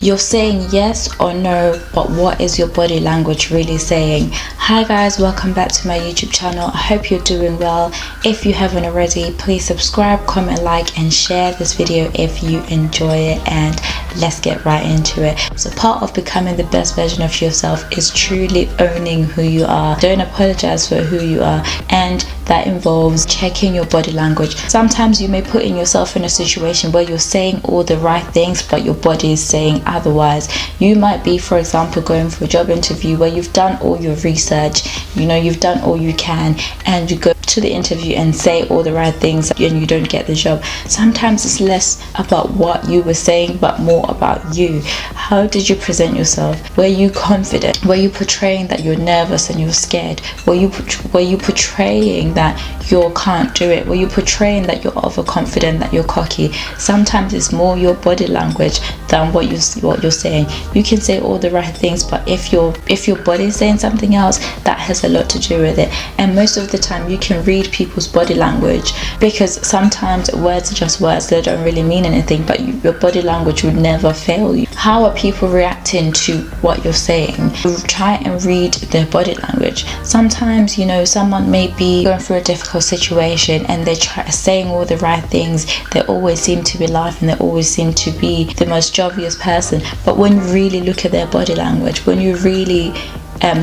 You're saying yes or no, but what is your body language really saying? Hi guys, welcome back to my YouTube channel. I hope you're doing well. If you haven't already, please subscribe, comment, like and share this video if you enjoy it, and let's get right into it. So part of becoming the best version of yourself is truly owning who you are. Don't apologize for who you are, and that involves checking your body language. Sometimes you may put in yourself in a situation where you're saying all the right things but your body is saying otherwise. You might be, for example, going for a job interview where you've done all your research, you've done all you can, and you go to the interview and say all the right things and you don't get the job. Sometimes it's less about what you were saying but more about you. How did you present yourself? Were you confident? Were you portraying that you're nervous and you're scared? Were you portraying that you can't do it? Were you portraying that you're overconfident, that you're cocky? Sometimes it's more your body language than what you're saying. You can say all the right things, but if your body is saying something else, that has a lot to do with it. And most of the time you can read people's body language, because sometimes words are just words, they don't really mean anything, but your body language would never fail you. How are people reacting to what you're saying? Try and read their body language. Sometimes someone may be going through a difficult situation and they're saying all the right things. They always seem to be laughing, they always seem to be the most jovial person, but when you really look at their body language, when you really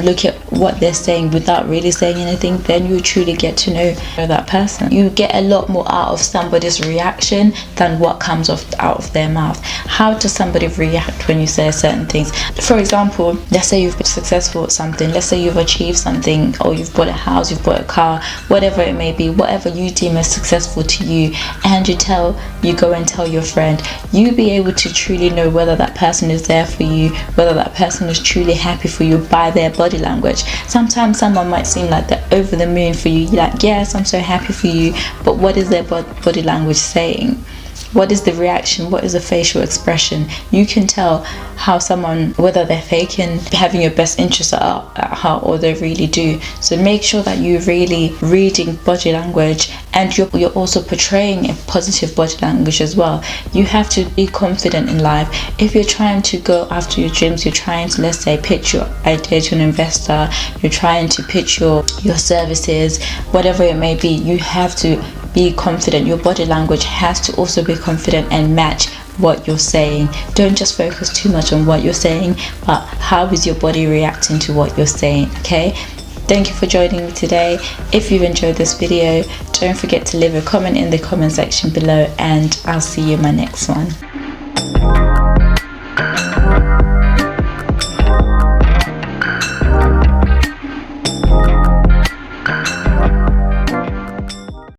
look at what they're saying without really saying anything, then you truly get to know that person. You get a lot more out of somebody's reaction than what comes out of their mouth. How does somebody react when you say certain things? For example, let's say you've been successful at something, let's say you've achieved something, or you've bought a house, you've bought a car, whatever it may be, whatever you deem as successful to you, and you go and tell your friend, you'll be able to truly know whether that person is there for you, whether that person is truly happy for you by their body language. Sometimes someone might seem like they're over the moon for you. You're like, yes, I'm so happy for you, but what is their body language saying? What is the reaction? What is the facial expression? You can tell how someone, whether they're faking having your best interests at heart or they really do. So make sure that you're really reading body language, and you're also portraying a positive body language as well. You have to be confident in life. If you're trying to go after your dreams, you're trying to, let's say, pitch your idea to an investor, you're trying to pitch your services, whatever it may be, you have to be confident. Your body language has to also be confident and match what you're saying. Don't just focus too much on what you're saying, but how is your body reacting to what you're saying? Okay, thank you for joining me today. If you've enjoyed this video, don't forget to leave a comment in the comment section below, and I'll see you in my next one.